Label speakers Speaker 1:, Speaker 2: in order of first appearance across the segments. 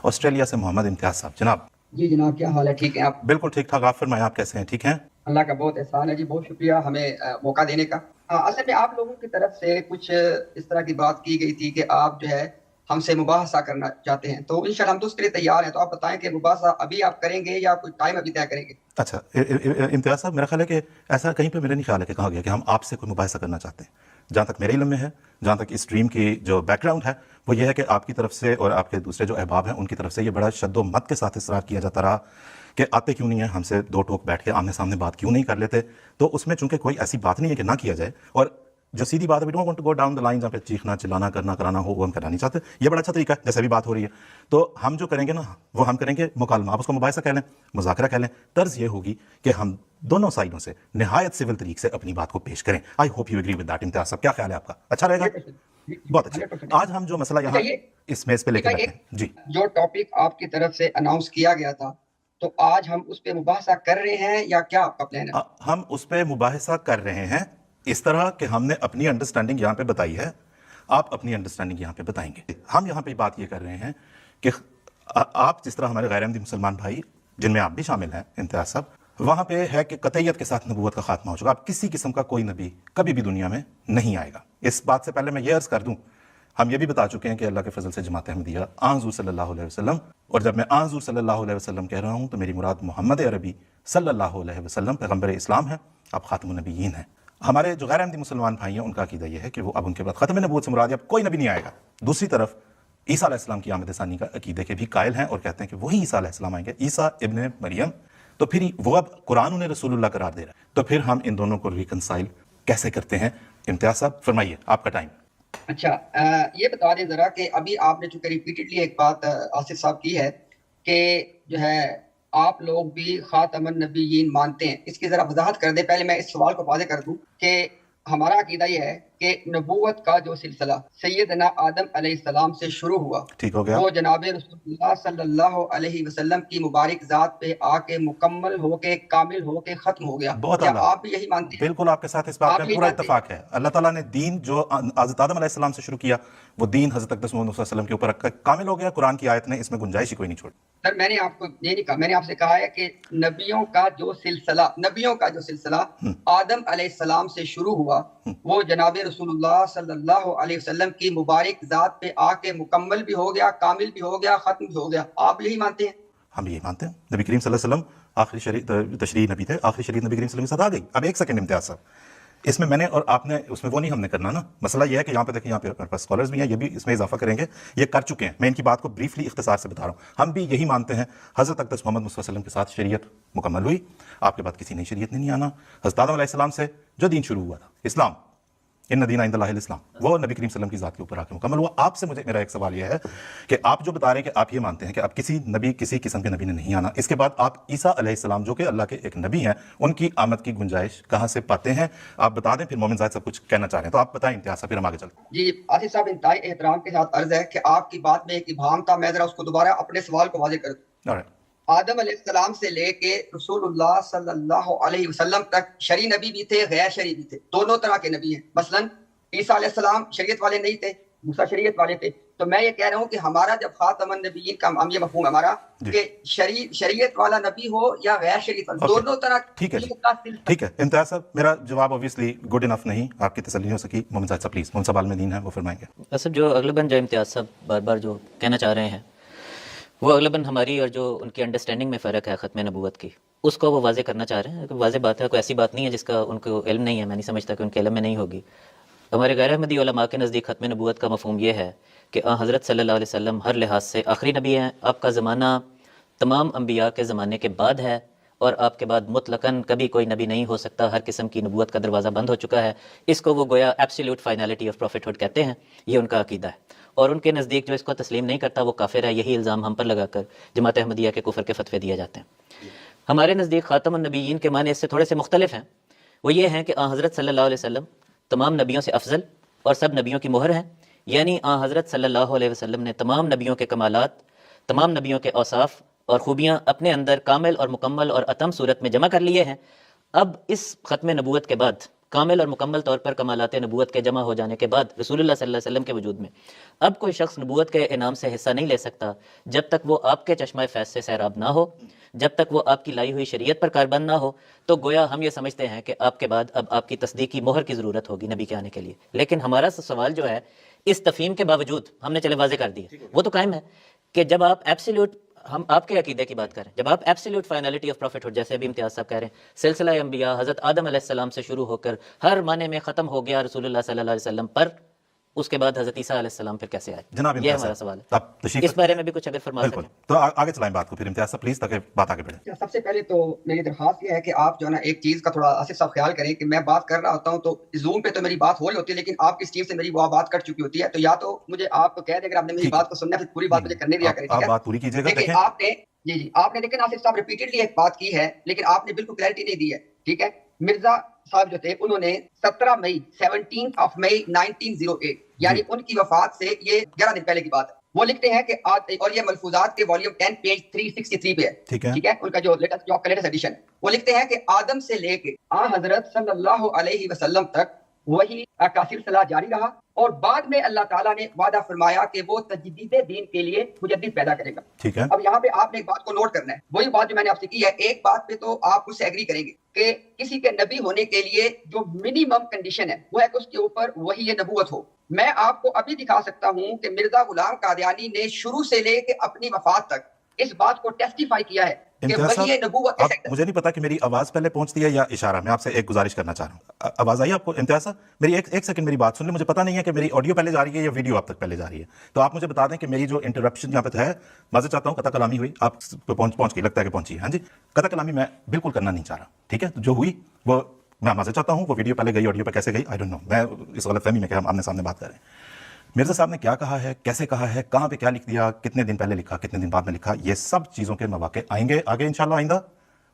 Speaker 1: Australia سے محمد امتیاز صاحب. جناب
Speaker 2: جی جناب، کیا حال ہے؟ ٹھیک ہیں آپ؟
Speaker 1: بالکل ٹھیک ٹھاک. آپ فرمائیں، آپ کیسے ہیں؟ ٹھیک ہیں؟
Speaker 2: اللہ کا بہت احسان ہے جی، بہت شکریہ ہمیں موقع دینے کا. اصل میں آپ لوگوں کی طرف سے کچھ اس طرح کی بات کی گئی تھی کہ آپ جو ہے ہم سے مباحثہ کرنا چاہتے ہیں، تو انشاءاللہ ہم تو اس کے لیے تیار ہیں. تو آپ بتائیں کہ مباحثہ ابھی آپ کریں گے یا کوئی ٹائم ابھی طے کریں گے؟
Speaker 1: اچھا امتیاز صاحب، میرا خیال ہے کہ ایسا کہیں پہ میرا نہیں خیال ہے کہ کہا گیا کہ ہم آپ سے کوئی مباحثہ کرنا چاہتے ہیں. جہاں تک میرے علم میں ہے، جہاں تک اس ڈریم کی جو بیک گراؤنڈ ہے وہ یہ ہے کہ آپ کی طرف سے اور آپ کے دوسرے جو احباب ہیں ان کی طرف سے یہ بڑا شد و مت کے ساتھ اصرار کیا جاتا رہا کہ آتے کیوں نہیں ہیں ہم سے دو ٹوک بیٹھ کے آمنے سامنے بات کیوں نہیں کر لیتے. تو اس میں چونکہ کوئی ایسی بات نہیں ہے کہ نہ کیا جائے، اور جو سیدھی بات ہے، we don't want to go down the line جہاں پہ چیخنا چلانا کرنا کرانا ہو، وہ ہم کرنا نہیں چاہتے. یہ بڑا اچھا طریقہ ہے جیسے بھی بات ہو رہی ہے. تو ہم جو کریں گے نا وہ ہم کریں گے مکالمہ. آپ اس کو مباحثہ کہہ لیں، مذاکرہ کہہ لیں. طرز یہ ہوگی کہ ہم دونوں سائڈوں سے نہایت سول طریقے سے اپنی بات کو پیش کریں. I hope you agree with that. امتیاز صاحب کیا خیال ہے آپ کا؟ اچھا رہے گا؟ بہت اچھا. آج ہم جو مسئلہ یہاں اس میز پہ لے کے بیٹھے ہیں جی،
Speaker 2: جو ٹاپک آپ کی طرف سے اناؤنس کیا گیا تھا، تو آج ہم اس پہ مباحثہ کر رہے ہیں یا کیا آپ کا پلان ہے؟
Speaker 1: ہم اس پہ مباحثہ کر رہے ہیں اس طرح کہ ہم نے اپنی انڈرسٹینڈنگ یہاں پہ بتائی ہے، آپ اپنی انڈرسٹینڈنگ یہاں پہ بتائیں گے. ہم یہاں پہ بات یہ کر رہے ہیں کہ آپ جس طرح ہمارے غیر احمدی مسلمان بھائی جن میں آپ بھی شامل ہیں امتیاز صاحب، وہاں پہ ہے کہ قطعیت کے ساتھ نبوت کا خاتمہ ہو چکا. اب کسی قسم کا کوئی نبی کبھی بھی دنیا میں نہیں آئے گا. اس بات سے پہلے میں یہ عرض کر دوں، ہم یہ بھی بتا چکے ہیں کہ اللہ کے فضل سے جماعت احمدیہ حضور صلی اللہ علیہ وسلم، اور جب میں حضور صلی اللہ علیہ وسلم کہہ رہا ہوں تو میری مراد محمد عربی صلی اللہ علیہ وسلم پیغمبر اسلام ہے، آپ خاتم النبیین ہیں. ہمارے جو غیر احمدی مسلمان بھائی ہیں ان کا عقیدہ یہ ہے کہ وہ اب ان کے بعد ختم نبوت سے مراد اب کوئی نبی نہیں آئے گا. دوسری طرف عیسیٰ علیہ السلام کی آمد ثانی کا عقیدے کے بھی قائل ہیں اور کہتے ہیں کہ وہی عیسیٰ علیہ السلام آئیں گے، عیسیٰ ابن مریم. تو پھر وہ اب قرآن انہیں رسول اللہ قرار دے رہا ہے. تو پھر ہم ان دونوں کو ریکنسائل کیسے کرتے ہیں؟ امتیاز صاحب فرمائیے، آپ کا ٹائم.
Speaker 2: اچھا، یہ بتا دیں ذرا کہ ابھی آپ نے چونکہ ریپیٹڈلی ایک بات آصف صاحب کی ہے کہ جو ہے آپ لوگ بھی خاتم النبیین مانتے ہیں. اس کی ذرا وضاحت کر دیں. پہلے میں اس سوال کو واضح کر دوں کہ ہمارا عقیدہ یہ ہے کہ نبوت کا جو سلسلہ سیدنا آدم علیہ السلام سے شروع ہوا،
Speaker 1: ٹھیک ہو گیا،
Speaker 2: وہ جناب رسول اللہ صلی اللہ علیہ وسلم کی مبارک ذات پہ آ کے مکمل ہو کے کامل ہو کے ختم ہو گیا.
Speaker 1: بہت
Speaker 2: کیا
Speaker 1: اعلیٰ.
Speaker 2: آپ بھی یہی مانتے ہیں؟
Speaker 1: بالکل آپ کے ساتھ اس بات کا پورا اتفاق ہے. اللہ تعالیٰ نے دین جو حضرت آدم علیہ السلام سے شروع کیا وہ دین حضرت اقدس محمد صلی اللہ علیہ وسلم کے اوپر کامل ہو گیا. قرآن کی آیت نے اس میں گنجائش ہی کوئی نہیں چھوڑی.
Speaker 2: سر میں نے آپ کو یہ نہیں کہا، میں نے آپ سے کہا ہے کہ نبیوں کا جو سلسلہ آدم علیہ السلام سے شروع ہوا وہ جناب رسول اللہ صلی اللہ علیہ وسلم کی مبارک ذات پہ آ کے مکمل بھی ہو گیا، کامل بھی ہو گیا، ختم بھی ہو گیا. آپ یہی مانتے ہیں؟
Speaker 1: ہم یہی مانتے ہیں. نبی کریم صلی اللہ علیہ وسلم آخری تشریح نبی تھے، آخری شریعت نبی کریم صلی اللہ علیہ وسلم کے ساتھ آ گئی. اب ایک سیکنڈ امتیاز صاحب، اس میں نے اور آپ نے اس میں وہ نہیں ہم نے کرنا نا. مسئلہ یہ ہے کہ یہاں پہ دیکھیں، یہاں پہ ہمارے پاس اسکالرز بھی ہیں، یہ بھی اس میں اضافہ کریں گے، یہ کر چکے ہیں. میں ان کی بات کو بریفلی اختصار سے بتا رہا ہوں. ہم بھی یہی مانتے ہیں حضرت اقدس محمد صلی اللہ علیہ وسلم کے ساتھ شریعت مکمل ہوئی، آپ کے بعد کسی نئی شریعت نے نہیں آنا. حضرت آدم علیہ السلام سے جو دین شروع ہوا تھا اسلام، ان دین عند اللہ الاسلام، وہ نبی کریم صلی اللہ علیہ وسلم کی ذات کے اوپر آ کے مکمل ہوا. آپ سے میرا ایک سوال یہ ہے کہ آپ جو بتا رہے ہیں کہ آپ یہ مانتے ہیں کہ اب کسی قسم کے نبی نے نہیں آنا، اس کے بعد آپ عیسیٰ علیہ السلام جو کہ اللہ کے ایک نبی ہیں ان کی آمد کی گنجائش کہاں سے پاتے ہیں؟ آپ بتا دیں. پھر مومن زاہد صاحب کچھ کہنا چاہ رہے ہیں تو آپ بتائیں امتیاز صاحب، پھر ہم آگے چلتے ہیں.
Speaker 2: جی آصف صاحب، انتہائی احترام کے ساتھ عرض ہے کہ آپ کی بات میں ایک ابہام تھا، میں ذرا اس کو دوبارہ اپنے سوال کو واضح کر دوں. آدم علیہ السلام سے لے کے رسول اللہ صلی اللہ علیہ وسلم تک شرعی نبی بھی تھے، غیر شرعی بھی تھے، دونوں طرح کے نبی ہیں. مثلاً عیسیٰ علیہ السلام شریعت والے نہیں تھے، موسیٰ شریعت والے تھے. تو میں یہ کہہ رہا ہوں کہ ہمارا جب خاتم النبیین کا ہم یہ مفہوم ہے ہمارا کہ شریعت والا نبی ہو یا غیر شریعت والا، دونوں طرح.
Speaker 1: ٹھیک ہے امتیاز صاحب، میرا جواب اوبیسلی گڈ انف نہیں، آپ کی تسلی ہو سکی. محمد صاحب پلیز، کون سا بال میں دین ہے وہ فرمائیں گے.
Speaker 3: اصل جو اغلباً جو امتیاز صاحب بار بار جو کہنا چاہ رہے ہیں وہ اغلباً ہماری اور جو ان کی انڈرسٹینڈنگ میں فرق ہے ختم نبوت کی، اس کو وہ واضح کرنا چاہ رہے ہیں. واضح بات ہے، کوئی ایسی بات نہیں ہے جس کا ان کو علم نہیں ہے. میں نہیں سمجھتا کہ ان کے علم میں نہیں ہوگی. ہمارے غیر احمدی علماء کے نزدیک ختم نبوت کا مفہوم یہ ہے کہ حضرت صلی اللہ علیہ وسلم ہر لحاظ سے آخری نبی ہیں. آپ کا زمانہ تمام انبیاء کے زمانے کے بعد ہے اور آپ کے بعد مطلقاً کبھی کوئی نبی نہیں ہو سکتا. ہر قسم کی نبوت کا دروازہ بند ہو چکا ہے. اس کو وہ گویا ایبسلیوٹ فائنلٹی آف پروفیٹ کہتے ہیں. یہ ان کا عقیدہ ہے اور ان کے نزدیک جو اس کو تسلیم نہیں کرتا وہ کافر ہے. یہی الزام ہم پر لگا کر جماعت احمدیہ کے کفر کے فتوے دیے جاتے ہیں. ہمارے نزدیک خاتم النبیین کے معنی اس سے تھوڑے سے مختلف ہیں. وہ یہ ہیں کہ حضرت صلی اللہ علیہ وسلم تمام نبیوں سے افضل اور سب نبیوں کی مہر ہیں. یعنی حضرت صلی اللہ علیہ وسلم نے تمام نبیوں کے کمالات، تمام نبیوں کے اوصاف اور خوبیاں اپنے اندر کامل اور مکمل اور اتم صورت میں جمع کر لیے ہیں. اب اس ختم نبوت کے بعد کامل اور مکمل طور پر کمالات نبوت کے جمع ہو جانے کے بعد رسول اللہ صلی اللہ علیہ وسلم کے وجود میں اب کوئی شخص نبوت کے انعام سے حصہ نہیں لے سکتا جب تک وہ آپ کے چشمہ فیض سے سیراب نہ ہو، جب تک وہ آپ کی لائی ہوئی شریعت پر کاربند نہ ہو. تو گویا ہم یہ سمجھتے ہیں کہ آپ کے بعد اب آپ کی تصدیقی مہر کی ضرورت ہوگی نبی کے آنے کے لیے. لیکن ہمارا سوال جو ہے اس تفہیم کے باوجود ہم نے چلے واضح کر دیا، وہ تو قائم ہے کہ جب آپ ایبسلیوٹ، ہم آپ کے عقیدے کی بات کریں، جب آپ absolute finality of profit hood, جیسے ابھی امتیاز صاحب کہہ رہے ہیں، سلسلہ انبیاء حضرت آدم علیہ السلام سے شروع ہو کر ہر معنی میں ختم ہو گیا رسول اللہ صلی اللہ علیہ وسلم پر، اس کے بعد حضرت عیسیٰ علیہ السلام پھر کیسے آئے؟
Speaker 1: جناب
Speaker 3: یہ
Speaker 1: امتیاز
Speaker 3: ہمارا
Speaker 1: صاحب،
Speaker 3: سوال
Speaker 1: آپ
Speaker 3: ہے.
Speaker 1: تشریف
Speaker 3: اس بارے میں بھی کچھ اگر فرما
Speaker 1: بالکل،
Speaker 3: سکیں.
Speaker 1: تو آگے چلائیں بات کو پھر امتیاز صاحب پلیز، تاکہ بات آگے بڑھے.
Speaker 2: سب سے پہلے تو میری درخواست یہ ہے کہ آپ جو ہے نا ایک چیز کا تھوڑا آصف صاحب خیال کریں کہ میں بات کر رہا ہوتا ہوں تو زوم پہ تو میری بات ہو رہی ہوتی ہے، لیکن آپ کی اسٹیج سے میری وہ بات کٹ چکی ہوتی ہے. تو یا تو مجھے آپ کو کہہ دیں اگر آپ نے میری بات کو سننا ہے پھر پوری بات مجھے کرنے دیا کریں.
Speaker 1: آپ بات پوری کیجیے گا.
Speaker 2: دیکھیں آپ نے جی آپ نے لیکن آصف صاحب ریپیٹڈلی ایک بات کی ہے لیکن آپ نے بالکل کلیئرٹی نہیں دی ہے. ٹھیک ہے، مرزا صاحب جو تھے انہوں نے 17 مئی 17 مئی 1908 یعنی ان کی وفات سے یہ 11 دن پہلے کی بات ہے، وہ لکھتے ہیں کہ اور یہ ملفوظات کے والیوم 10 پیج 363 پہ ہے. ٹھیک ہے، ان کا جو لیٹسٹ ایڈیشن، وہ لکھتے ہیں کہ آدم سے لے کے حضرت صلی اللہ علیہ وسلم تک وہی کا سلسلہ جاری رہا اور بعد میں اللہ تعالیٰ نے وعدہ فرمایا کہ وہ تجدید دین کے لیے مجدد پیدا کرے گا.
Speaker 1: ٹھیک ہے،
Speaker 2: اب یہاں پہ آپ نے ایک بات کو نوٹ کرنا ہے، وہی بات جو میں نے آپ سے کی ہے. ایک بات پہ تو آپ مجھ سے ایگری کریں گے کہ کسی کے نبی ہونے کے لیے جو منیمم کنڈیشن ہے وہ ہے کہ اس کے اوپر وہی نبوت ہو. میں آپ کو ابھی دکھا سکتا ہوں کہ مرزا غلام قادیانی نے شروع سے لے کے اپنی وفات تک اس بات کو ٹیسٹیفائی کیا ہے کہ وہی نبوت.
Speaker 1: اب مجھے نہیں پتا کہ میری آواز پہلے پہنچتی ہے یا اشارہ، میں آپ سے ایک گزارش کرنا چاہ رہا ہوں. آواز آئی آپ کو امتیاز صاحب؟ میری ایک سیکنڈ میری بات سن لیں. مجھے پتا نہیں ہے کہ میری آڈیو پہلے جا رہی ہے یا ویڈیو آپ تک پہلے جا رہی ہے، تو آپ مجھے بتا دیں کہ میری جو انٹرپشن یہاں پہ ہے، معذرت چاہتا ہوں، قطع کلامی ہوئی آپ پہنچ گئی، لگتا ہے کہ پہنچی ہے. ہاں جی، قطع کلامی میں بالکل کرنا نہیں چاہ رہا. ٹھیک ہے، جو ہوئی وہ میں معذرت چاہتا ہوں، وہ ویڈیو پہلے گئی، آڈیو پہ کیسے گئی آئی ڈونٹ نو. میں اس غلط فہمی میں کہ ہم آمنے سامنے بات کر رہے ہیں. مرزا صاحب نے کیا کہا ہے، کیسے کہا ہے، کہاں پہ کیا لکھ دیا، کتنے دن پہلے لکھا، کتنے دن بعد میں لکھا، یہ سب چیزوں کے مواقع آئیں گے آگے انشاءاللہ آئندہ،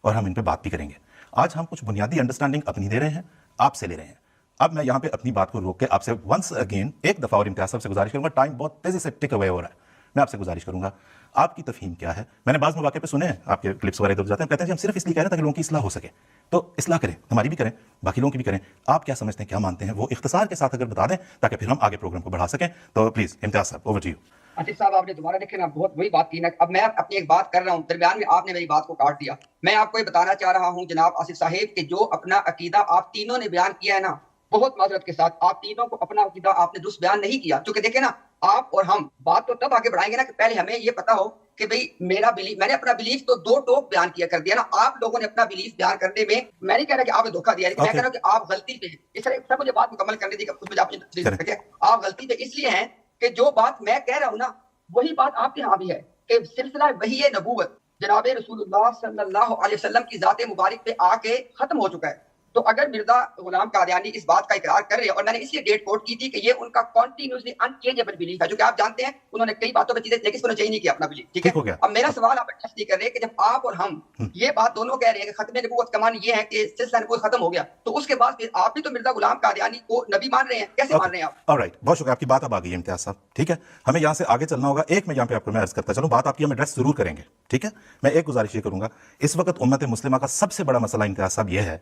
Speaker 1: اور ہم ان پہ بات بھی کریں گے. آج ہم کچھ بنیادی انڈرسٹینڈنگ اپنی دے رہے ہیں، آپ سے لے رہے ہیں. اب میں یہاں پہ اپنی بات کو روک کے آپ سے ونس اگین ایک دفعہ اور امتیاز صاحب سے گزارش کروں گا، ٹائم بہت تیزی سے ٹک اوے ہو رہا ہے. میں آپ سے گزارش کروں گا آپ کی تفہیم کیا ہے. میں نے بعض مواقع پہ سنے ہیں آپ کے کلپس وغیرہ ادھر جاتے ہیں، کہتے ہیں کہ ہم صرف اس لیے کہہ رہے ہیں تاکہ لوگوں کی اصلاح ہو سکے. تو اصلاح کریں، ہماری بھی کریں، باقی لوگوں کی بھی کریں. آپ کیا سمجھتے ہیں، کیا مانتے ہیں، وہ اختصار کے ساتھ اگر بتا دیں تاکہ پھر ہم آگے پروگرام کو بڑھا سکیں. تو پلیز امتیاز صاحب اوور ٹو یو.
Speaker 2: آصف صاحب آپ نے دوبارہ دیکھیں نا، بہت وہی بات کی نا. اب میں اپنی ایک بات کر رہا ہوں، درمیان میں آپ نے میری بات کو کاٹ دیا. میں آپ کو یہ بتانا چاہ رہا ہوں جناب آصف صاحب کہ جو اپنا عقیدہ آپ تینوں نے بیان کیا ہے نا، بہت معذرت کے ساتھ آپ تینوں کو اپنا عقیدہ آپ نے درست بیان نہیں کیا. کیونکہ دیکھیں نا، آپ اور ہم بات تو تب آگے بڑھائیں گے نا کہ پہلے ہمیں یہ پتا ہو کہ بھئی میرا بلیف، میں نے اپنا بلیف تو دو ٹوک بیان کیا کر دیا نا. آپ لوگوں نے اپنا بلیف بیان کرنے میں، میں نہیں کہہ رہا کہ آپ نے دھوکہ دیا، لیکن میں کہہ رہا ہوں کہ آپ غلطی پہ ہیں. اس طرح سب مجھے بات مکمل کرنے دی کہ مجھے آپ غلطی پہ اس لیے ہیں کہ جو بات میں کہہ رہا ہوں نا وہی بات آپ کے ہاں بھی ہے کہ سلسلہ وحی نبوت جناب رسول اللہ صلی اللہ علیہ وسلم کی ذات مبارک پہ آ کے ختم ہو چکا ہے. تو اگر مرزا غلام قادیانی اس بات کا اقرار کر رہے ہیں، اور میں نے اس لیے ڈیٹ کوٹ کی تھی کہ یہ ان کا کنٹینیوسلی انچینجبل بلیف ہے، جو کہ آپ جانتے ہیں انہوں نے کئی باتوں پہ چیزیں لیکن اس کو چینج نہیں کیا اپنا بلیف. ٹھیک ہے، اب میرا سوال آپ ٹیسٹ نہیں کر رہے کہ جب آپ اور ہم یہ بات دونوں کہہ رہے ہیں کہ ختم نبوت کا معنی یہ ہے کہ سلسلہ نبوت ختم ہو گیا، تو اس کے بعد پھر آپ بھی تو مرزا غلام قادیانی کو نبی مان رہے ہیں. کیسے مان رہے ہیں آپ؟
Speaker 1: آلرائٹ، بہت شکریہ، آپ کی بات اب آ گئی ہے امتیاز صاحب. ٹھیک ہے، ہمیں یہاں سے آگے چلنا ہوگا. ایک میں یہاں پہ آپ کو میں عرض کرتا چلوں، بات آپ کی ہم ایڈریس ضرور کریں گے. ٹھیک ہے، میں ایک گزارش یہ کروں گا، اس وقت امت مسلمہ کا سب سے بڑا مسئلہ امتیاز صاحب یہ ہے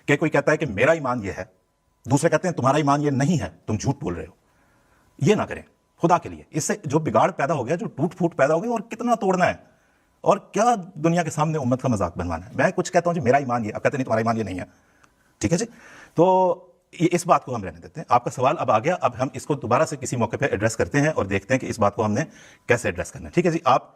Speaker 1: کہ کوئی کہتا ہے کہ میرا ایمان یہ ہے، دوسرے کہتے ہیں تمہارا ایمان یہ نہیں ہے، تم جھوٹ بول رہے ہو. یہ نہ کریں خدا کے لیے. اس سے جو بگاڑ پیدا ہو گیا، جو ٹوٹ پھوٹ پیدا ہو گئی، اور کتنا توڑنا ہے اور کیا دنیا کے سامنے امت کا مذاق بنوانا ہے. میں کچھ کہتا ہوں جی میرا ایمان یہ، اب کہتے نہیں تمہارا ایمان یہ نہیں ہے. ٹھیک ہے جی، تو اس بات کو ہم رہنے دیتے ہیں. آپ کا سوال اب آ گیا، اب ہم اس کو دوبارہ سے کسی موقع پہ ایڈریس کرتے ہیں اور دیکھتے ہیں کہ اس بات کو ہم نے کیسے ایڈریس کرنا ہے. ٹھیک ہے جی، آپ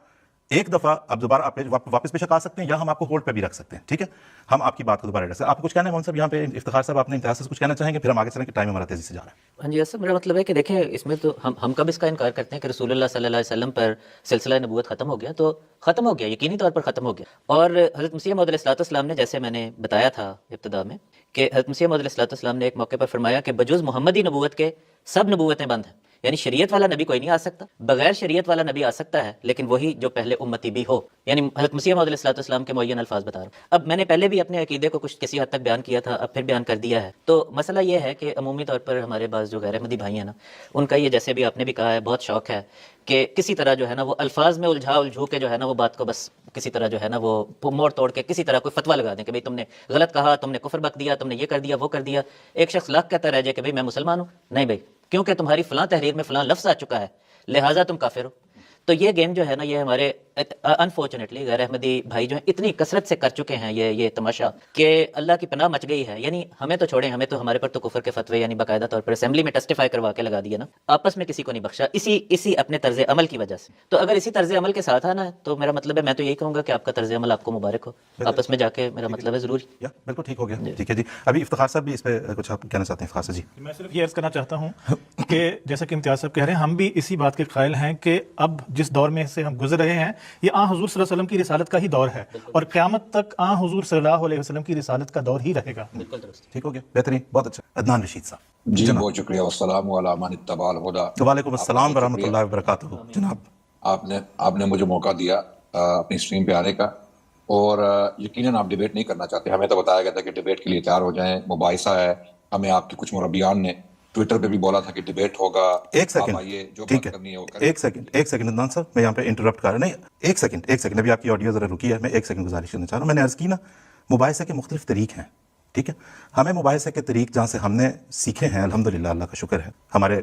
Speaker 1: ایک دفعہ اب دوبارہ آپ واپس بے شک آ سکتے ہیں، یا ہم آپ کو ہولڈ پہ بھی رکھ سکتے ہیں. ٹھیک ہے، ہم آپ کی بات کو دوبارہ ایڈریس. آپ کو کچھ کہنا ہے مون صاحب یہاں پہ؟ افتخار صاحب آپ نے امتیاز سے کچھ کہنا چاہیں گے، پھر ہم آگے چلیں کہ ٹائم ہمارا تیزی سے جا رہا ہے.
Speaker 3: ہاں جی ایسا میرا مطلب ہے کہ دیکھیں اس میں تو ہم کب اس کا انکار کرتے ہیں کہ رسول اللہ صلی اللہ علیہ وسلم پر سلسلہ نبوت ختم ہو گیا، تو ختم ہو گیا، یقینی طور پر ختم ہو گیا. اور حضرت مسیح موعود علیہ السلام نے، جیسے میں نے بتایا تھا ابتدا میں، کہ حضرت مسیح موعود علیہ السلام نے ایک موقع پر فرمایا کہ بجز محمدی نبوت کے سب نبوتیں بند ہیں. یعنی شریعت والا نبی کوئی نہیں آ سکتا، بغیر شریعت والا نبی آ سکتا ہے، لیکن وہی جو پہلے امتی بھی ہو. یعنی حضرت مسیح موعود علیہ السلام کے معین الفاظ بتا رہا ہوں. اب میں نے پہلے بھی اپنے عقیدے کو کچھ کسی حد تک بیان کیا تھا، اب پھر بیان کر دیا ہے. تو مسئلہ یہ ہے کہ عمومی طور پر ہمارے بعض جو غیر احمدی بھائی ہیں نا، ان کا یہ جیسے بھی آپ نے بھی کہا ہے بہت شوق ہے کہ کسی طرح جو ہے نا وہ الفاظ میں الجھا کے جو ہے نا وہ بات کو بس کسی طرح جو ہے نا وہ موڑ توڑ کے کسی طرح کوئی فتویٰ لگا دیں کہ بھئی تم نے غلط کہا، تم نے کفر بک دیا، تم نے یہ کر دیا وہ کر دیا. ایک شخص لاکھ کہتا رہ جائے کہ بھئی میں مسلمان ہوں، نہیں بھئی کیونکہ تمہاری فلاں تحریر میں فلاں لفظ آ چکا ہے لہٰذا تم کافر ہو. تو یہ گیم جو ہے نا، یہ ہمارے انفارچونیٹلی غیر احمدی بھائی جو ہیں اتنی کثرت سے کر چکے ہیں یہ تماشا کہ اللہ کی پناہ مچ گئی ہے. یعنی ہمیں تو چھوڑیں، ہمیں تو ہمارے پر تو کفر کے فتوے یعنی باقاعدہ طور پر اسمبلی میں ٹیسٹیفائی کروا کے لگا دیا نا، آپس میں کسی کو نہیں بخشا اسی اپنے طرز عمل کی وجہ سے. تو اگر اسی طرز عمل کے ساتھ آنا ہے تو میرا مطلب ہے میں تو یہی کہوں گا کہ آپ کا طرز عمل آپ کو مبارک ہو، آپس میں جا کے میرا مطلب ہے ضروری.
Speaker 1: بالکل ٹھیک ہو گیا. ٹھیک ہے جی. ابھی افتخار صاحب بھی اس پہ کچھ آپ کہنا چاہتے ہیں؟ افتخار صاحب جی.
Speaker 4: میں صرف یہ عرض کرنا چاہتا ہوں کہ جیسا کہ امتیاز صاحب کہہ رہے ہیں، ہم بھی اسی بات کے قائل ہیں کہ اب جس دور میں سے ہم گزر رہے ہیں یہ آن حضور صلی اللہ علیہ وسلم کی رسالت کا ہی دور ہے، اور قیامت تک آن حضور صلی اللہ علیہ وسلم کی رسالت کا دور ہی رہے گا.
Speaker 3: بالکل درست.
Speaker 1: ٹھیک ہو گیا، بہترین، بہت اچھا. عدنان رشید صاحب
Speaker 5: جی بہت شکریہ. والسلام علی من اتبع الہدی.
Speaker 1: وعلیکم السلام ورحمۃ اللہ وبرکاتہ. جناب
Speaker 5: آپ نے مجھے موقع دیا اپنی اسٹریم پہ آنے کا، اور یقیناً آپ ڈیبیٹ نہیں کرنا چاہتے. ہمیں تو بتایا گیا تھا کہ ڈیبیٹ کے لیے تیار ہو جائیں، مباحثہ ہے. ہمیں آپ کے کچھ مربیان نے ٹویٹر پہ بھی بولا تھا کہ ڈیبیٹ ہوگا.
Speaker 1: ایک سیکنڈ، ٹھیک ہے، ایک سیکنڈ عدنان صاحب، میں یہاں پہ انٹرپٹ کر رہا نہیں، ایک سیکنڈ ابھی آپ کی آڈیو ذرا رکی ہے. میں ایک سیکنڈ گزارش کرنا چاہ رہا ہوں. میں نے عرض کی نا، مباحثے کے مختلف طریق ہیں، ٹھیک ہے. ہمیں مباحثے کے طریق جہاں سے ہم نے سیکھے ہیں، الحمدللہ اللہ کا شکر ہے، ہمارے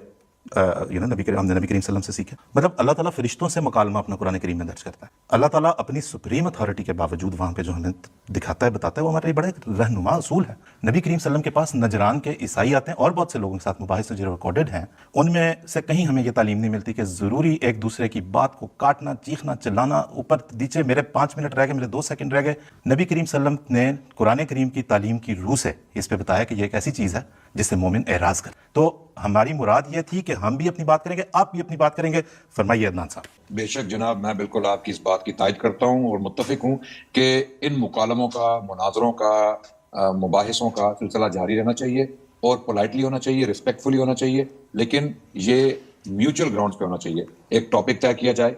Speaker 1: نبی کریم صلی اللہ علیہ وسلم سے سیکھے. مطلب اللہ تعالیٰ فرشتوں سے مکالمہ اپنا قرآن کریم میں درج کرتا ہے. اللہ تعالیٰ اپنی سپریم اتھارٹی کے باوجود وہاں پہ جو ہمیں دکھاتا ہے، بتاتا ہے، وہ ہمارے لیے بڑا ایک رہنما اصول ہے. نبی کریم صلی اللہ علیہ وسلم کے پاس نجران کے عیسائی آتے ہیں اور بہت سے لوگوں کے ساتھ مباحثے جو ریکارڈڈ ہیں، ان میں سے کہیں ہمیں یہ تعلیم نہیں ملتی کہ ضروری ایک دوسرے کی بات کو کاٹنا، چیخنا، چلانا. اوپر دیچے میرے 5 منٹ رہ گئے، میرے 2 سیکنڈ رہ گئے. نبی کریم صلی اللہ علیہ وسلم نے قرآن کریم کی تعلیم کی روح سے اس پہ بتایا کہ یہ ایک ایسی چیز ہے جس سے مومن اعراض کرے. تو ہماری مراد یہ تھی کہ ہم بھی اپنی بات کریں گے، آپ بھی اپنی بات کریں گے. فرمائیے عدنان صاحب.
Speaker 5: بے شک جناب، میں بالکل آپ کی اس بات کی تائید کرتا ہوں اور متفق ہوں کہ ان مکالموں کا، مناظروں کا، مباحثوں کا سلسلہ جاری رہنا چاہیے، اور پولائٹلی ہونا چاہیے، ریسپیکٹفلی ہونا چاہیے، لیکن یہ میوچل گراؤنڈز پہ ہونا چاہیے. ایک ٹاپک طے کیا جائے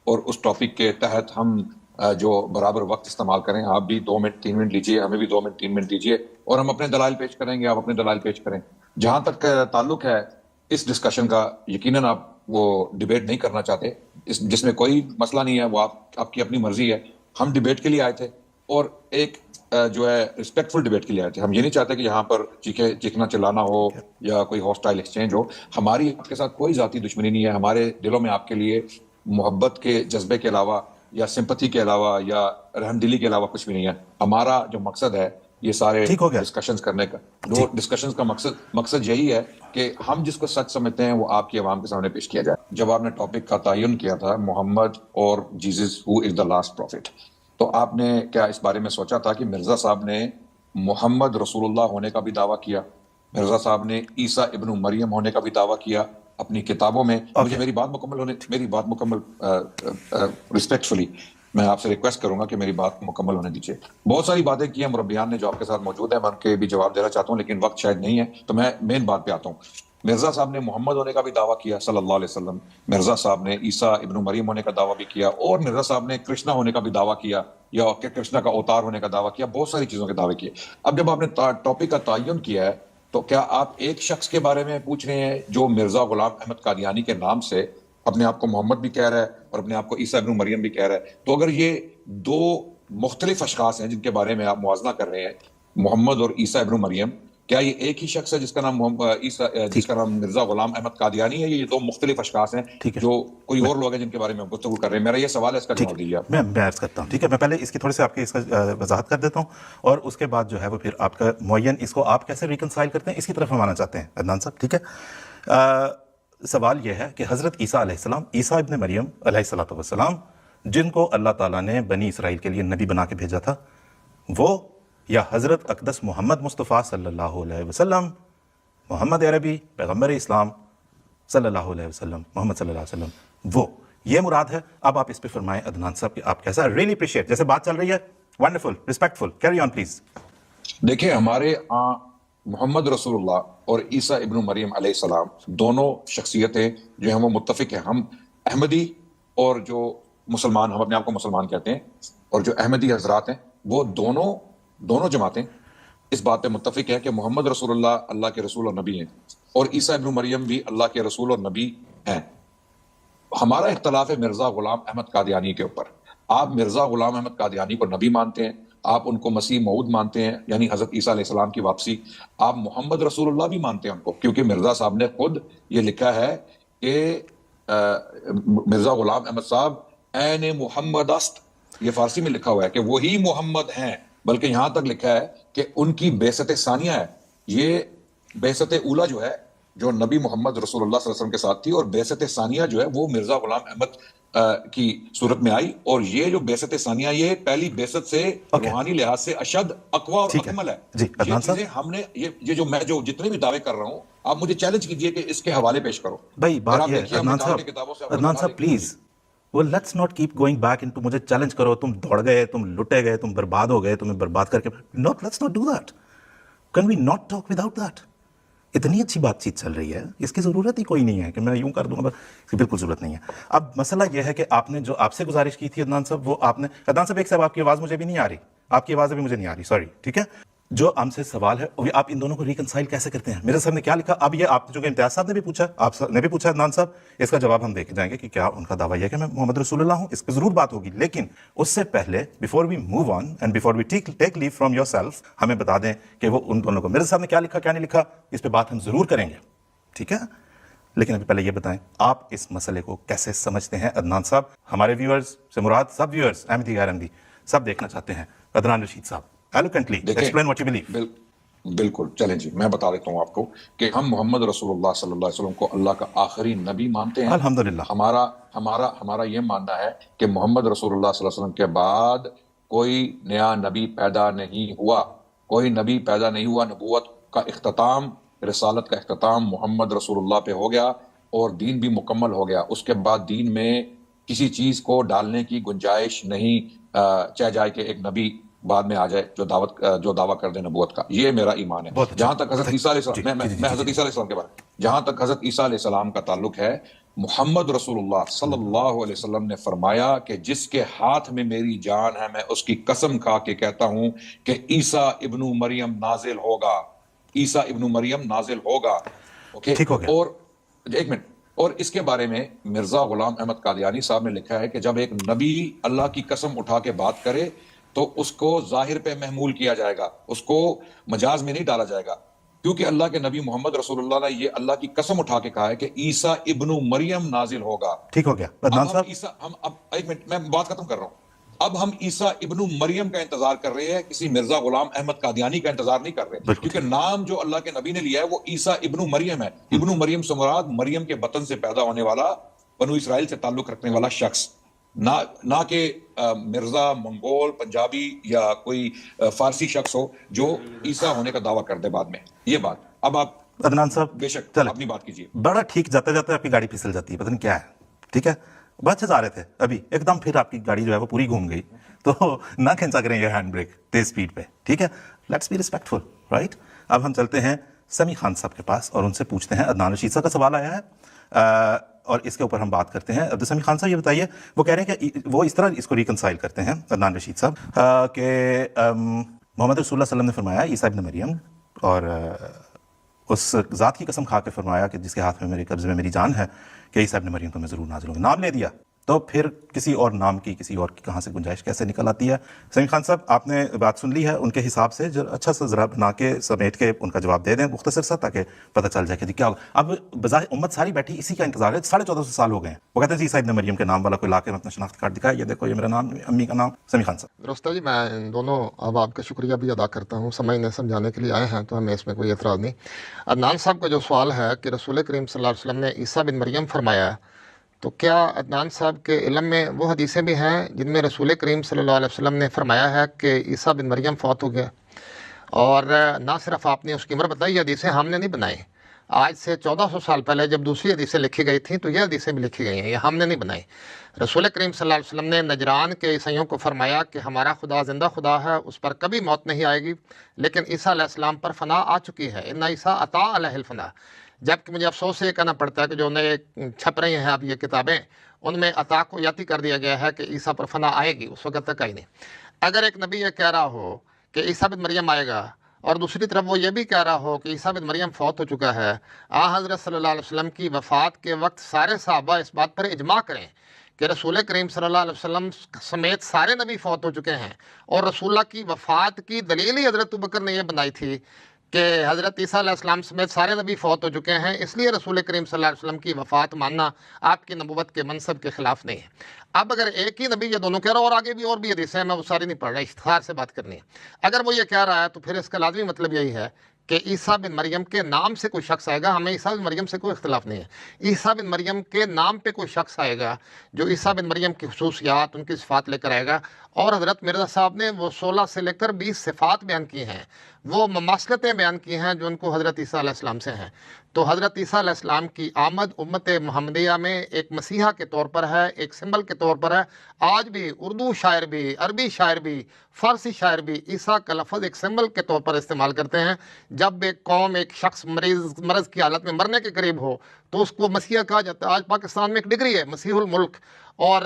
Speaker 5: اور اس ٹاپک کے تحت ہم جو برابر وقت استعمال کریں. آپ بھی 2 منٹ 3 منٹ لیجئے، ہمیں بھی 2 منٹ 3 منٹ دیجئے، اور ہم اپنے دلائل پیش کریں گے، آپ اپنے دلائل پیش کریں. جہاں تک تعلق ہے اس ڈسکشن کا، یقیناً آپ وہ ڈیبیٹ نہیں کرنا چاہتے، جس میں کوئی مسئلہ نہیں ہے، وہ آپ کی اپنی مرضی ہے. ہم ڈیبیٹ کے لیے آئے تھے، اور ایک جو ہے ریسپیکٹفل ڈیبیٹ کے لیے آئے تھے. ہم یہ نہیں چاہتے کہ یہاں پر چیخنا چلانا ہو یا کوئی ہاسٹائل ایکسچینج ہو. ہماری آپ کے ساتھ کوئی ذاتی دشمنی نہیں ہے. ہمارے دلوں میں آپ کے لیے محبت کے جذبے کے علاوہ یا سمپتھی کے علاوہ یا رحم دلی کے علاوہ کچھ بھی نہیں ہے. ہمارا جو مقصد ہے یہ سارے ڈسکشنز کرنے کا، وہ ڈسکشنز کا مقصد یہی ہے کہ ہم جس کو سچ سمجھتے ہیں وہ آپ کی عوام کے سامنے پیش کیا جائے. جب آپ نے ٹاپک کا تعین کیا تھا محمد اور Jesus who is the last profit, تو آپ نے کیا اس بارے میں سوچا تھا کہ مرزا صاحب نے محمد رسول اللہ ہونے کا بھی دعویٰ کیا، مرزا صاحب نے عیسیٰ ابن مریم ہونے کا بھی دعویٰ کیا اپنی کتابوں میں؟ مجھے میری بات مکمل ریسپیکٹفلی میں آپ سے ریکویسٹ کروں گا کہ میری بات مکمل ہونے دیجیے. بہت ساری باتیں کی ہیں مربیان نے جو آپ کے ساتھ موجود ہیں، میں ان کے بھی جواب دینا چاہتا ہوں، لیکن وقت شاید نہیں ہے، تو میں مین بات پہ آتا ہوں. مرزا صاحب نے محمد ہونے کا بھی دعویٰ کیا صلی اللہ علیہ وسلم، مرزا صاحب نے عیسیٰ ابن مریم ہونے کا دعویٰ بھی کیا، اور مرزا صاحب نے کرشنا ہونے کا بھی دعویٰ کیا، یا کہ کرشنا کا اوتار ہونے کا دعویٰ کیا. بہت ساری چیزوں کے دعوے کیے. اب جب آپ نے ٹاپک کا تعین کیا ہے، تو کیا آپ ایک شخص کے بارے میں پوچھ رہے ہیں جو مرزا غلام احمد قادیانی کے نام سے اپنے آپ کو محمد بھی کہہ رہا ہے اور اپنے آپ کو عیسیٰ ابن مریم بھی کہہ رہا ہے؟ تو اگر یہ 2 مختلف اشخاص ہیں جن کے بارے میں آپ موازنہ کر رہے ہیں، محمد اور عیسیٰ ابن مریم، کیا یہ ایک ہی شخص ہے جس کا نام جس کا نام مرزا غلام احمد قادیانی ہے، یہ 2 مختلف اشخاص ہیں جو کوئی اور لوگ ہیں جن کے بارے میں گفتگو کر رہے ہیں؟ میرا یہ سوال ہے، اس کا جواب دیجیے آپ.
Speaker 1: میں عرض کرتا ہوں. ٹھیک ہے، میں پہلے اس کی تھوڑی سی آپ کی اس کا وضاحت کر دیتا ہوں، اور اس کے بعد جو ہے وہ پھر آپ کا معین اس کو آپ کیسے ریکنسائل کرتے ہیں اس کی طرف ہم آنا چاہتے ہیں عدنان صاحب. ٹھیک ہے، سوال یہ ہے کہ حضرت عیسیٰ علیہ السلام، عیسیٰ ابن مریم علیہ السلام، جن کو اللہ تعالیٰ نے بنی اسرائیل کے لیے نبی بنا کے بھیجا تھا، وہ یا حضرت اقدس محمد مصطفیٰ صلی اللہ علیہ وسلم، محمد عربی پیغمبر اسلام صلی اللہ علیہ وسلم، محمد صلی اللہ علیہ وسلم، وہ یہ مراد ہے؟ اب آپ اس پہ فرمائیں عدنان صاحب کہ آپ کیسا. ریئلی اپریشیٹ، جیسے بات چل رہی ہے، wonderful, respectful, carry on please.
Speaker 5: دیکھیں، ہمارے محمد رسول اللہ اور عیسیٰ ابن مریم علیہ السلام دونوں شخصیتیں جو ہیں وہ متفق ہیں. ہم احمدی اور جو مسلمان، ہم اپنے آپ کو مسلمان کہتے ہیں، اور جو احمدی حضرات ہیں وہ دونوں جماعتیں اس بات پہ متفق ہے کہ محمد رسول اللہ اللہ کے رسول اور نبی ہیں، اور عیسیٰ ابن مریم بھی اللہ کے رسول اور نبی ہیں. ہمارا اختلاف ہے مرزا غلام احمد قادیانی کے اوپر. آپ مرزا غلام احمد قادیانی کو نبی مانتے ہیں، آپ ان کو مسیح موعود مانتے ہیں، یعنی حضرت عیسیٰ علیہ السلام کی واپسی. آپ محمد رسول اللہ بھی مانتے ہیں ان کو، کیونکہ مرزا صاحب نے خود یہ لکھا ہے کہ مرزا غلام احمد صاحب این محمد است، یہ فارسی میں لکھا ہوا ہے کہ وہی محمد ہیں، بلکہ یہاں تک لکھا ہے کہ ان کی بعثت ثانیہ ہے. یہ بعثت اولا جو ہے جو نبی محمد رسول اللہ صلی اللہ علیہ وسلم کے ساتھ تھی، اور بعثت ثانیہ جو ہے وہ مرزا غلام احمد کی صورت میں آئی. اور یہ جو بعثت ثانیہ یہ پہلی بعثت سے روحانی لحاظ سے اشد، اقوی اور اکمل ہے.
Speaker 1: جی عدنان صاحب،
Speaker 5: ہم نے یہ جو میں جو جتنے بھی دعوے کر رہا ہوں، آپ مجھے چیلنج کیجئے کہ اس کے حوالے پیش کرو.
Speaker 1: بھائی بات یہ ہے عدنان صاحب پلیز، وہ let's not keep going back into مجھے چیلنج کرو، تم دوڑ گئے، تم لٹے گئے، تم برباد ہو گئے، تمہیں برباد کر کے not, let's not do that. Can we not talk without that? اتنی اچھی بات چیت چل رہی ہے، اس کی ضرورت ہی کوئی نہیں ہے کہ میں یوں کر دوں گا، اس کی بالکل ضرورت نہیں ہے. اب مسئلہ یہ ہے کہ آپ نے جو آپ سے گزارش کی تھی عدنان صاحب، وہ آپ نے، عدنان صاحب ایک صاحب آپ کی آواز مجھے بھی نہیں آ رہی، آپ کی آواز ابھی مجھے نہیں آ رہی، سوری، ٹھیک ہے. جو ہم سے سوال ہے آپ ان دونوں کو ریکنسائل کیسے کرتے ہیں؟ میرے صاحب نے کیا لکھا، اب یہ آپ جو کہ امتیاز صاحب نے بھی پوچھا، آپ نے بھی پوچھا عدنان صاحب، اس کا جواب ہم دیکھ جائیں گے کہ کیا ان کا دعویٰ یہ ہے کہ میں محمد رسول اللہ ہوں. اس پہ ضرور بات ہوگی، لیکن اس سے پہلے before we move on and before we take leave from yourself, ہمیں بتا دیں کہ وہ ان دونوں کو، میرے صاحب نے کیا لکھا کیا نہیں لکھا، اس پہ بات ہم ضرور کریں گے، ٹھیک ہے. لیکن ابھی پہلے یہ بتائیں آپ اس مسئلے کو کیسے سمجھتے ہیں عدنان صاحب؟ ہمارے ویورز سے مراد سب ویورز، احمدی غیر احمدی سب دیکھنا چاہتے ہیں. عدنان رشید صاحب ایلوکینٹلی ایکسپلین واٹ یو بلیو.
Speaker 5: بالکل، چلیں جی میں بتا دیتا ہوں آپ کو کہ ہم محمد رسول اللہ صلی اللہ علیہ وسلم کو اللہ کا آخری نبی مانتے ہیں.
Speaker 1: الحمدللہ.
Speaker 5: ہمارا یہ ماننا ہے کہ محمد رسول اللہ صلی اللہ علیہ وسلم کے بعد کوئی نیا نبی پیدا نہیں ہوا، کوئی نبی پیدا نہیں ہوا. نبوت کا اختتام، رسالت کا اختتام محمد رسول اللہ پہ ہو گیا، اور دین بھی مکمل ہو گیا. اس کے بعد دین میں کسی چیز کو ڈالنے کی گنجائش نہیں، چاہے جائے کہ ایک نبی بعد میں آ جائے جو دعویٰ کر دے نبوت کا. یہ میرا ایمان ہے. جہاں تک حضرت عیسیٰ علیہ السلام، میں حضرت عیسیٰ علیہ السلام کے بارے میں، جہاں تک حضرت عیسیٰ علیہ السلام کا تعلق ہے، محمد رسول اللہ صلی اللہ علیہ وسلم نے فرمایا کہ جس کے ہاتھ میں میری جان ہے میں اس کی قسم کھا کے کہتا ہوں کہ عیسیٰ ابن مریم نازل ہوگا، عیسیٰ ابن مریم نازل ہوگا.
Speaker 1: ٹھیک ہو گیا.
Speaker 5: اور ایک منٹ، اور اس کے بارے میں مرزا غلام احمد قادیانی صاحب نے لکھا ہے کہ جب ایک نبی اللہ کی قسم اٹھا کے بات کرے تو اس کو ظاہر پہ محمول کیا جائے گا، اس کو مجاز میں نہیں ڈالا جائے گا، کیونکہ اللہ کے نبی محمد رسول اللہ نے یہ اللہ کی قسم اٹھا کے کہا ہے کہ عیسیٰ ابن مریم نازل ہوگا.
Speaker 1: ٹھیک ہو گیا عدنان صاحب.
Speaker 5: اب ایک منٹ میں بات ختم کر رہا ہوں. اب ہم عیسیٰ ابن مریم کا انتظار کر رہے ہیں، کسی مرزا غلام احمد قادیانی کا انتظار نہیں کر رہے، کیونکہ نام جو اللہ کے نبی نے لیا ہے وہ عیسیٰ ابن مریم ہے. ابن مریم سے مراد مریم کے بطن سے پیدا ہونے والا، بنو اسرائیل سے تعلق رکھنے والا شخص، نہ کہ مرزا منگول پنجابی یا کوئی فارسی شخص ہو جو عیسیٰ ہونے کا دعویٰ کر دے بعد میں. یہ بات اب آپ
Speaker 1: عدنان صاحب
Speaker 5: بے شک
Speaker 1: چلیں
Speaker 5: اپنی بات کیجیے.
Speaker 1: بڑا ٹھیک، جاتے جاتے آپ کی گاڑی پھسل جاتی ہے، پتہ نہیں کیا ہے، ٹھیک ہے. بہت اچھے جا رہے تھے ابھی ایک دم پھر آپ کی گاڑی جو ہے وہ پوری گھوم گئی، تو نہ کھینچا کریں یہ ہینڈ بریک تیز سپیڈ پہ، ٹھیک ہے. Let's be respectful, right. اب ہم چلتے ہیں سمیع خان صاحب کے پاس اور ان سے پوچھتے ہیں، عدنان رشید صاحب کا سوال آیا ہے اور اس کے اوپر ہم بات کرتے ہیں. عبدالسمیع خان صاحب یہ بتائیے، وہ کہہ رہے ہیں کہ وہ اس طرح اس کو ریکنسائل کرتے ہیں عدنان رشید صاحب کہ محمد رسول اللہ صلی اللہ علیہ وسلم نے فرمایا عیسیٰ ابن مریم، اور اس ذات کی قسم کھا کے فرمایا کہ جس کے ہاتھ میں میرے قبضے میں میری جان ہے کہ عیسیٰ ابن مریم تو میں ضرور نازل ہوں گا. نام لے دیا، تو پھر کسی اور نام کی کسی اور کی کہاں سے گنجائش کیسے نکل آتی ہے؟ سمیع خان صاحب آپ نے بات سن لی ہے، ان کے حساب سے اچھا سا ذرا بنا کے سمیٹ کے ان کا جواب دے دیں مختصر سا، تاکہ پتہ چل جائے کہ کیا ہوگا. اب بظاہر امت ساری بیٹھی اسی کا انتظار ہے، 1450 سال ہو گئے ہیں. وہ کہتے ہیں جی عیسیٰ ابن مریم کے نام والا کوئی لا کے اپنا شناخت کارڈ دکھائے، یہ دیکھو یہ میرا نام، امی کا نام. سمیع خان صاحب.
Speaker 6: درست ہے جی، میں دونوں اب آپ کا شکریہ بھی ادا کرتا ہوں، سمجھنے سمجھانے کے لیے آئے ہیں تو ہمیں اس میں کوئی اعتراض نہیں. عدنان صاحب کا جو سوال ہے کہ رسول کریم صلی اللہ علیہ وسلم نے عیسیٰ بن مریم فرمایا ہے، تو کیا عدنان صاحب کے علم میں وہ حدیثیں بھی ہیں جن میں رسول کریم صلی اللہ علیہ وسلم نے فرمایا ہے کہ عیسیٰ بن مریم فوت ہو گیا؟ اور نہ صرف آپ نے اس کی عمر بتائی، حدیثیں ہم نے نہیں بنائی، آج سے 1400 سال پہلے جب دوسری حدیثیں لکھی گئی تھیں تو یہ حدیثیں بھی لکھی گئی ہیں، یہ ہم نے نہیں بنائی۔ رسول کریم صلی اللہ علیہ وسلم نے نجران کے عیسائیوں کو فرمایا کہ ہمارا خدا زندہ خدا ہے، اس پر کبھی موت نہیں آئے گی، لیکن عیسیٰ علیہ السلام پر فنا آ چکی ہے، ان عیسیٰ عطا علیہ الفنا۔ جبکہ مجھے افسوس سے یہ کہنا پڑتا ہے کہ جو نئے چھپ رہی ہیں اب یہ کتابیں، ان میں عطا کو یاتی کر دیا گیا ہے کہ عیسیٰ پر فنا آئے گی، اس وقت تک آئی نہیں۔ اگر ایک نبی یہ کہہ رہا ہو کہ عیسیٰ بن مریم آئے گا، اور دوسری طرف وہ یہ بھی کہہ رہا ہو کہ عیسیٰ بن مریم فوت ہو چکا ہے، حضرت صلی اللہ علیہ وسلم کی وفات کے وقت سارے صحابہ اس بات پر اجماع کریں کہ رسول کریم صلی اللہ علیہ وسلم سمیت سارے نبی فوت ہو چکے ہیں، اور رسول اللہ کی وفات کی دلیل ہی حضرت ابوبکر نے یہ بنائی تھی کہ حضرت عیسیٰ علیہ السلام سمیت سارے نبی فوت ہو چکے ہیں، اس لیے رسول کریم صلی اللہ علیہ وسلم کی وفات ماننا آپ کی نبوت کے منصب کے خلاف نہیں ہے۔ اب اگر ایک ہی نبی یہ دونوں کہہ رہا ہے، اور آگے بھی اور بھی حدیثیں ہیں، میں وہ ساری نہیں پڑھ رہا، اختصار سے بات کرنی ہے۔ اگر وہ یہ کہہ رہا ہے تو پھر اس کا لازمی مطلب یہی ہے کہ عیسیٰ بن مریم کے نام سے کوئی شخص آئے گا، ہمیں عیسیٰ بن مریم سے کوئی اختلاف نہیں ہے، عیسیٰ بن مریم کے نام پہ کوئی شخص آئے گا جو عیسیٰ بن مریم کی خصوصیات، ان کی صفات لے کر آئے گا۔ اور حضرت مرزا صاحب نے وہ 16 سے لے کر 20 صفات بیان کی ہیں، وہ مماثلتیں بیان کی ہیں جو ان کو حضرت عیسیٰ علیہ السلام سے ہیں۔ تو حضرت عیسیٰ علیہ السلام کی آمد امت محمدیہ میں ایک مسیحا کے طور پر ہے، ایک سمبل کے طور پر ہے۔ آج بھی اردو شاعر بھی، عربی شاعر بھی، فارسی شاعر بھی عیسیٰ کا لفظ ایک سمبل کے طور پر استعمال کرتے ہیں۔ جب ایک قوم، ایک شخص مرض کی حالت میں مرنے کے قریب ہو تو اس کو مسیحا کہا جاتا ہے۔ آج پاکستان میں ایک ڈگری ہے مسیح الملک، اور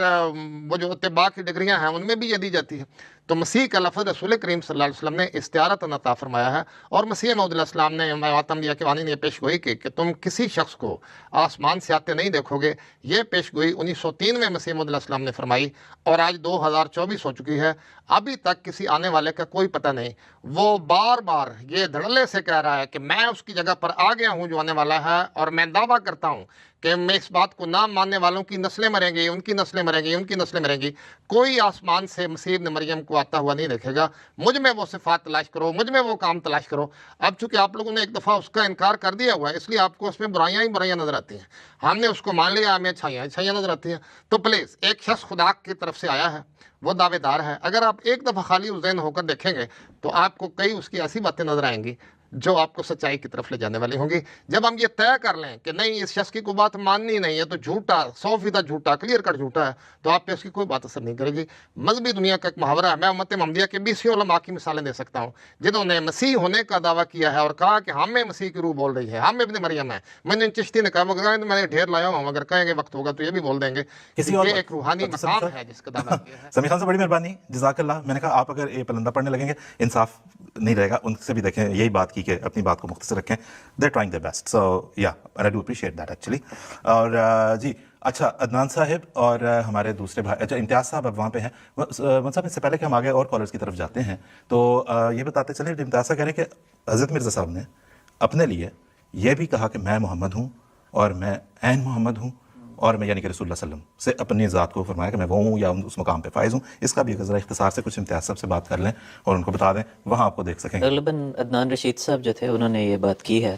Speaker 6: وہ جو طباء کی ڈگریاں ہیں ان میں بھی یہ دی جاتی ہے۔ تو مسیح کا لفظ رسول کریم صلی اللہ علیہ وسلم نے استعارتاً عطا فرمایا ہے، اور مسیح موعود علیہ السلام نے ماتم دیا کہ وانی نے یہ پیش گوئی کی کہ تم کسی شخص کو آسمان سے آتے نہیں دیکھو گے۔ یہ پیش گوئی 1903 میں مسیح موعود علیہ السلام نے فرمائی، اور آج 2024 ہو چکی ہے، ابھی تک کسی آنے والے کا کوئی پتہ نہیں۔ وہ بار بار یہ دھڑلے سے کہہ رہا ہے کہ میں اس کی جگہ پر آ گیا ہوں جو آنے والا ہے، اور میں دعویٰ کرتا ہوں کہ میں اس بات کو نہ ماننے والوں کی نسلیں مریں گی، ان کی نسلیں مریں گی، ان کی نسلیں مریں گی۔ کوئی آسمان سے مسیح ابن مریم کو آتا ہوا نہیں دیکھے گا۔ مجھ میں وہ صفات تلاش کرو، مجھ میں وہ کام تلاش کرو۔ اب چونکہ آپ لوگوں نے ایک دفعہ اس کا انکار کر دیا ہوا ہے، اس لیے آپ کو اس میں برائیاں ہی برائیاں نظر آتی ہیں۔ ہم نے اس کو مان لیا، ہمیں اچھائیاں نظر آتی ہیں۔ تو پلیز، ایک شخص خدا کی طرف سے آیا ہے، وہ دعوے دار ہے، اگر آپ ایک دفعہ خالی ذہن ہو کر دیکھیں گے تو آپ کو کئی اس کی ایسی باتیں نظر آئیں گی جو آپ کو سچائی کی طرف لے جانے والی ہوں گی۔ جب ہم یہ طے کر لیں کہ نہیں، اس شخص کی کوئی بات ماننی نہیں ہے تو جھوٹا، 100% جھوٹا، کلیئر کٹ جھوٹا ہے، تو آپ پہ اس کی کوئی بات اثر نہیں کرے گی۔ مذہبی دنیا کا ایک محاورہ ہے، میں امت محمدیہ کے 20 علماء کی مثالیں دے سکتا ہوں جنہوں نے مسیح ہونے کا دعویٰ کیا ہے اور کہا کہ ہم میں مسیح کی روح بول رہی ہے، ہم ابن مریم ہیں۔ میں نے چشتی نے کہا وہ کہا میں نے ڈھیر لایا ہوں، اگر کہیں گے وقت ہوگا تو یہ بھی بول دیں گے کہ یہ ایک روحانی مقام ہے جس کا دعویٰ کیا ہے۔
Speaker 1: سمیع خان سے بڑی مہربانی، جزاک اللہ۔ میں نے کہا آپ اگر یہ پلندہ پڑھنے لگیں گے انصاف نہیں رہے گا، ان سے بھی دیکھیں یہی بات کی کہ اپنی بات کو مختصر رکھیں۔ دے ٹرائنگ دیئر بیسٹ، سو یا I do appreciate that actually. اور جی اچھا، عدنان صاحب اور ہمارے دوسرے بھائی، اچھا امتیاز صاحب اب وہاں پہ ہیں۔ صاحب اس سے پہلے کہ ہم آگے اور کالرز کی طرف جاتے ہیں تو یہ بتاتے چلیں، امتیاز صاحب کہہ رہے ہیں کہ حضرت مرزا صاحب نے اپنے لیے یہ بھی کہا کہ میں محمد ہوں اور میں عین محمد ہوں، اور میں یعنی کہ رسول اللہ صلی اللہ علیہ وسلم سے اپنی ذات کو فرمایا کہ میں وہ ہوں یا اس مقام پہ فائز ہوں۔ اس کا بھی اگر ذرا اختصار سے کچھ امتیاز صاحب سے بات کر لیں اور ان کو بتا دیں، وہاں آپ کو دیکھ سکیں گے۔
Speaker 3: غالباً عدنان رشید صاحب جو تھے انہوں نے یہ بات کی ہے،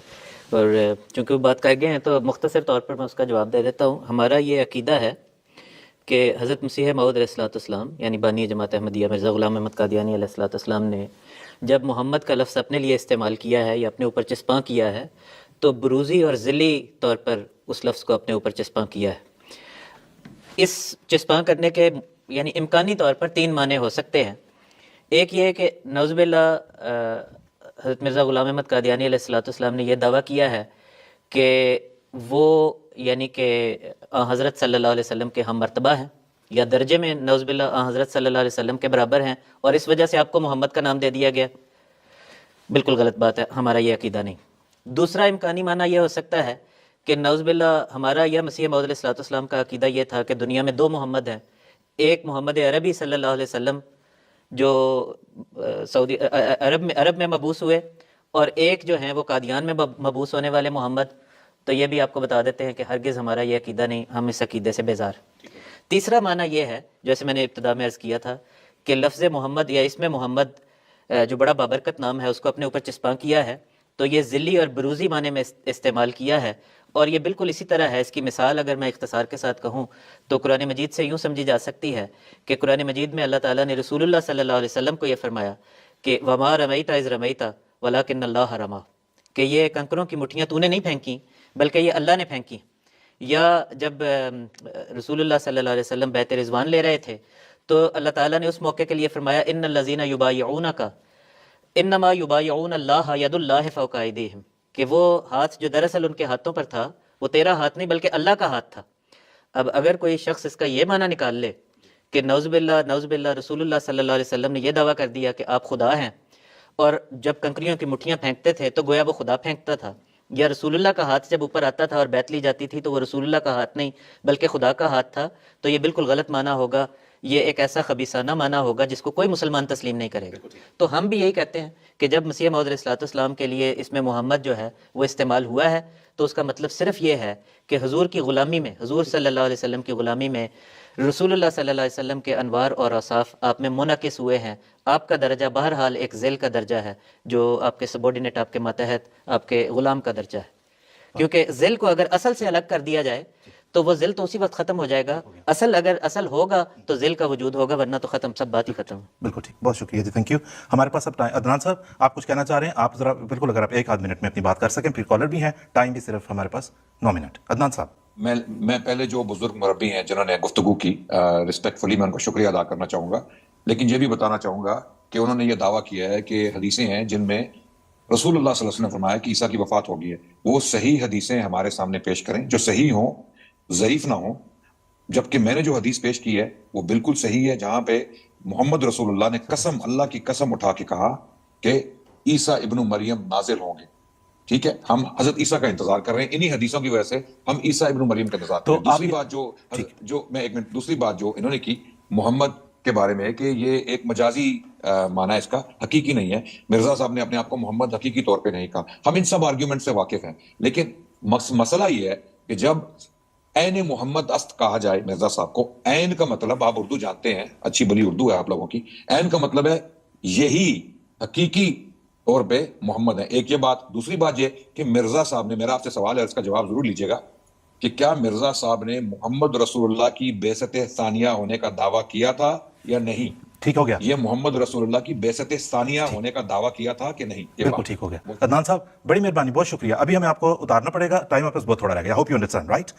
Speaker 3: اور چونکہ وہ بات کر گئے ہیں تو مختصر طور پر میں اس کا جواب دے دیتا ہوں۔ ہمارا یہ عقیدہ ہے کہ حضرت مسیح موعود علیہ السلام یعنی بانی جماعت احمدیہ مرزا غلام احمد قادیانی علیہ السلام نے جب محمد کا لفظ اپنے لیے استعمال کیا ہے یا اپنے اوپر چسپاں کیا ہے تو بروزی اور ذلی طور پر اس لفظ کو اپنے اوپر چسپاں کیا ہے۔ اس چسپاں کرنے کے یعنی امکانی طور پر 3 معنی ہو سکتے ہیں۔ ایک یہ ہے کہ نعوذ باللہ حضرت مرزا غلام احمد قادیانی علیہ السلام نے یہ دعویٰ کیا ہے کہ وہ یعنی کہ حضرت صلی اللہ علیہ وسلم کے ہم مرتبہ ہیں یا درجے میں نعوذ باللہ حضرت صلی اللہ علیہ وسلم کے برابر ہیں، اور اس وجہ سے آپ کو محمد کا نام دے دیا گیا۔ بالکل غلط بات ہے، ہمارا یہ عقیدہ نہیں۔ دوسرا امکانی معنی یہ ہو سکتا ہے کہ نعوذ باللہ ہمارا یا مسیح موعود علیہ السلام کا عقیدہ یہ تھا کہ دنیا میں 2 محمد ہیں، ایک محمد عربی صلی اللہ علیہ وسلم جو سعودی عرب میں مبعوث ہوئے، اور ایک جو ہیں وہ قادیان میں مبعوث ہونے والے محمد۔ تو یہ بھی آپ کو بتا دیتے ہیں کہ ہرگز ہمارا یہ عقیدہ نہیں، ہم اس عقیدے سے بیزار۔ تیسرا معنی یہ ہے، جیسے میں نے ابتدا میں عرض کیا تھا، کہ لفظ محمد یا اسم محمد جو بڑا بابرکت نام ہے اس کو اپنے اوپر چسپاں کیا ہے، تو یہ ذلی اور بروزی معنی میں استعمال کیا ہے، اور یہ بالکل اسی طرح ہے۔ اس کی مثال اگر میں اختصار کے ساتھ کہوں تو قرآن مجید سے یوں سمجھی جا سکتی ہے کہ قرآن مجید میں اللہ تعالیٰ نے رسول اللہ صلی اللہ علیہ وسلم کو یہ فرمایا کہ وما رمیت اذ رمیت ولکن اللہ رما، کہ یہ کنکروں کی مٹھیاں تو نے نہیں پھینکی بلکہ یہ اللہ نے پھینکی. یا جب رسول اللہ صلی اللہ علیہ وسلم بیعت رضوان لے رہے تھے تو اللہ تعالیٰ نے اس موقع کے لیے فرمایا ان الذین یبایعونک انما یبایعون اللہ ید اللہ فوق ایدیہم، کہ وہ ہاتھ جو دراصل ان کے ہاتھوں پر تھا وہ تیرا ہاتھ نہیں بلکہ اللہ کا ہاتھ تھا. اب اگر کوئی شخص اس کا یہ معنی نکال لے کہ نعوذ باللہ رسول اللہ صلی اللہ علیہ وسلم نے یہ دعویٰ کر دیا کہ آپ خدا ہیں، اور جب کنکریوں کی مٹھیاں پھینکتے تھے تو گویا وہ خدا پھینکتا تھا، یا رسول اللہ کا ہاتھ جب اوپر آتا تھا اور بیعت لی جاتی تھی تو وہ رسول اللہ کا ہاتھ نہیں بلکہ خدا کا ہاتھ تھا، تو یہ بالکل غلط معنی ہوگا، یہ ایک ایسا خبیثانہ معنی ہوگا جس کو کوئی مسلمان تسلیم نہیں کرے گا. تو ہم بھی یہی کہتے ہیں کہ جب مسیح موعود علیہ السلام کے لیے اس میں محمد جو ہے وہ استعمال ہوا ہے تو اس کا مطلب صرف یہ ہے کہ حضور کی غلامی میں، حضور صلی اللہ علیہ وسلم کی غلامی میں رسول اللہ صلی اللہ علیہ وسلم کے انوار اور اوصاف آپ میں منعکس ہوئے ہیں. آپ کا درجہ بہرحال ایک ذیل کا درجہ ہے جو آپ کے سبارڈینیٹ، آپ کے ماتحت، آپ کے غلام کا درجہ ہے، کیونکہ ذیل کو اگر اصل سے الگ کر دیا جائے تو وہ ذل تو اسی وقت ختم ہو جائے گا. اگر اصل ہوگا تو ذل کا وجود ہوگا، ورنہ تو ختم، سب بات ہی ختم.
Speaker 1: بالکل ٹھیک، بہت شکریہ جی، تھینک یو. ہمارے پاس اب ٹائم، عدنان صاحب آپ کچھ کہنا چاہ رہے ہیں؟ آپ ذرا بالکل اگر آپ 1 آدھ منٹ میں اپنی بات کر سکیں، پھر کالر بھی ہیں، ٹائم بھی صرف ہمارے پاس 9 منٹ. عدنان صاحب.
Speaker 5: میں پہلے جو بزرگ مربی ہیں جنہوں نے گفتگو کی، رسپیکٹفلی میں ان کو شکریہ ادا کرنا چاہوں گا، لیکن یہ بھی بتانا چاہوں گا کہ انہوں نے یہ دعویٰ کیا ہے کہ حدیثیں ہیں جن میں رسول اللہ صلی اللہ علیہ وسلم نے فرمایا کہ عیسیٰ کی وفات ہوگی ہے. وہ صحیح حدیثیں ہمارے سامنے پیش کریں جو صحیح ہوں، ضعیف نہ ہوں. جبکہ میں نے جو حدیث پیش کی ہے وہ بالکل صحیح ہے، جہاں پہ محمد رسول اللہ نے قسم، اللہ کی قسم اٹھا کے کہا کہ عیسیٰ ابن مریم نازل ہوں گے. ٹھیک ہے، ہم حضرت عیسیٰ کا انتظار کر رہے ہیں، انہی حدیثوں کی وجہ سے ہم عیسیٰ ابن مریم کا انتظار کر رہے ہیں. دوسری بات دوسری بات جو انہوں نے کی محمد کے بارے میں کہ یہ ایک مجازی معنی ہے، اس کا حقیقی نہیں ہے. مرزا صاحب نے اپنے آپ کو محمد حقیقی طور پہ نہیں کہا. ہم ان سب آرگیومنٹ سے واقف ہیں، لیکن مسئلہ یہ ہے کہ جب عین محمد است کہا جائے مرزا صاحب کو، عین کا مطلب آپ اردو جانتے ہیں، اچھی بلی اردو ہے آپ لوگوں کی، عین کا مطلب ہے یہی حقیقی طور پہ محمد ہے. ایک یہ بات. دوسری بات یہ کہ مرزا صاحب نے، میرا آپ سے سوال ہے، اس کا جواب ضرور لیجیے گا، کہ کیا مرزا صاحب نے محمد رسول اللہ کی بعثت ثانیہ ہونے کا دعویٰ کیا تھا یا نہیں؟
Speaker 1: ٹھیک ہو گیا.
Speaker 5: یہ محمد رسول اللہ کی بعثت ثانیہ ہونے کا دعویٰ کیا تھا کہ نہیں؟
Speaker 1: بالکل ٹھیک ہو گیا. عدنان صاحب بڑی مہربانی، بہت شکریہ. ابھی ہمیں آپ کو اتارنا پڑے گا، ٹائم آپ کے پاس بہت تھوڑا رہ گیا. Hope you understand right.